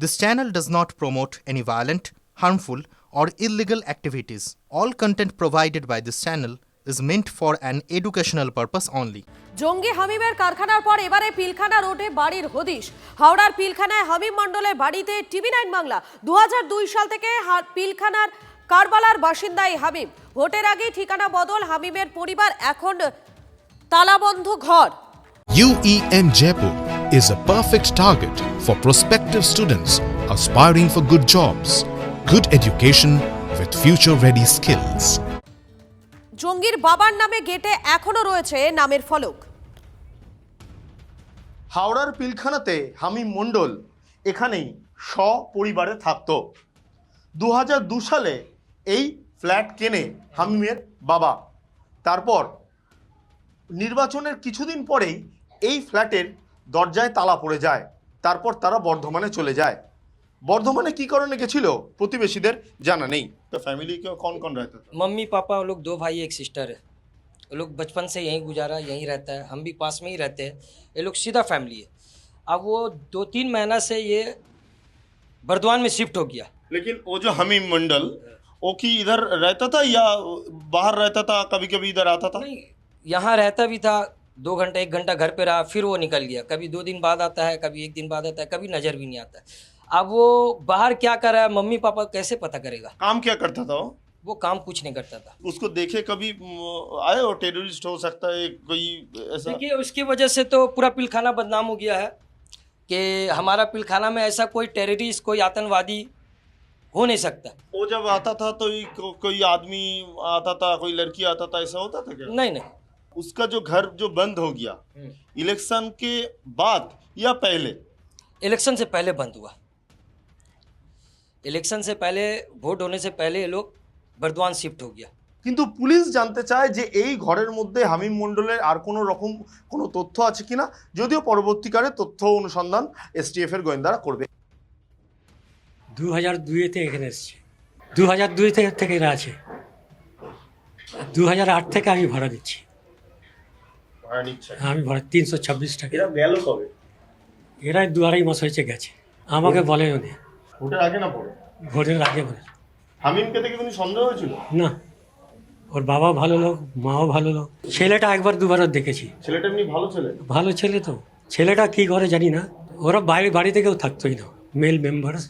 This channel does not promote any violent, harmful, or illegal activities. All content provided by this channel is meant for an educational purpose only. জঙ্গি হামিমের কারখানার পর এবারে পিলখানা রোডে বাড়ির হদিশ। হাওড়ার পিলখানায় হামিম মণ্ডলের বাড়িতে টিভি9 বাংলা। 2002 সাল থেকে পিলখানার কারবালার বাসিন্দা এই হামিম। ভোটের আগে ঠিকানা বদল, হামিমের পরিবার এখন তালাবন্ধ ঘর। UEM Jaipur is a perfect target for prospective students aspiring for good jobs, good education with future-ready skills. জঙ্গির বাবার নামে গেটে এখনো রয়েছে নামের ফলক। হাওড়ার পিলখানাতে হামিম মণ্ডল এখানেই সপরিবারে থাকতো। 2002 সালে এই ফ্ল্যাট কেনে হামিমের বাবা। তারপর নির্বাচনের কিছুদিন পরেই এই ফ্ল্যাটের দরজায় তালা পড়ে যায়। তারপর তারা বর্ধমানে চলে যায়। বর্ধমানে কি কারণে গেছিল প্রতিবেশীদের জানা নেই। তো ফ্যামিলি কে कौन कौन रहता था? मम्मी पापा वो लोग 2 भाई 1 सिस्टर है। ये लोग बचपन से यहीं गुजारा, यहीं रहता है, हम भी पास में ही रहते हैं। ये लोग सीधा फैमिली है। अब वो 2-3 महीना से ये बर्दवान में शिफ्ट हो गया। लेकिन वो जो हमीम मंडल वो की इधर रहता था या बाहर रहता था, कभी कभी इधर आता था? नहीं, यहाँ रहता भी था, 2 घंटा 1 घंटा घर पे रहा, फिर वो निकल गया। कभी 2 दिन बाद आता है, कभी 1 दिन बाद आता है, कभी नज़र भी नहीं आता है। अब वो बाहर क्या कर रहा है मम्मी पापा कैसे पता करेगा? काम क्या करता था वो काम कुछ नहीं करता था। उसको देखे कभी आए हो? टेररिस्ट हो सकता है कोई ऐसा? देखिए उसकी वजह से तो पूरा पिलखाना बदनाम हो गया है कि हमारा पिलखाना में ऐसा कोई टेररिस्ट, कोई आतंकवादी हो नहीं सकता। वो जब आता था तो कोई आदमी आता था, कोई लड़की आता था, ऐसा होता था क्या? नहीं नहीं, उसका जो घर जो बंद हो गया इलेक्शन के बाद या पहले? इलेक्शन से पहले बंद हुआ। इलेक्शन से पहले, ভোট होने से पहले ये लोग बर्दवान शिफ्ट हो गया। কিন্তু পুলিশ জানতে চায় যে এই ঘরের মধ্যে হামিম মণ্ডলের আর কোনো রকম কোনো তথ্য আছে কিনা, যদিও পরবর্তীকালে তথ্য অনুসন্ধান এসটিএফ এর গোয়েন্দারা করবে। 2002-তে এখানে এসেছে, 2002 থেকে এরা আছে, 2008 থেকে আমি ভাড়া দিচ্ছি। ভাড়া নিচ্ছে? আমি ভাড়া 326 টাকা। এরা গেল কবে? এরা 2-2.5 মাস হয়েছে গেছে, আমাকে বলেও নি। ভোটের আগে না পরে? ভোটের আগে বলে। হামিমকে দেখে কোনো সন্দেহ হয়েছিল? না, ওর বাবা ভালো লোক, মাও ভালো লোক। ছেলেটা একবার দুবারও দেখেছি। ছেলেটা এমনি ভালো ছেলে? ভালো ছেলে তো। ছেলেটা কি করে জানি না, ওরা বাইরে বাড়িতে কেউ থাকতোই না, মেল মেম্বার্স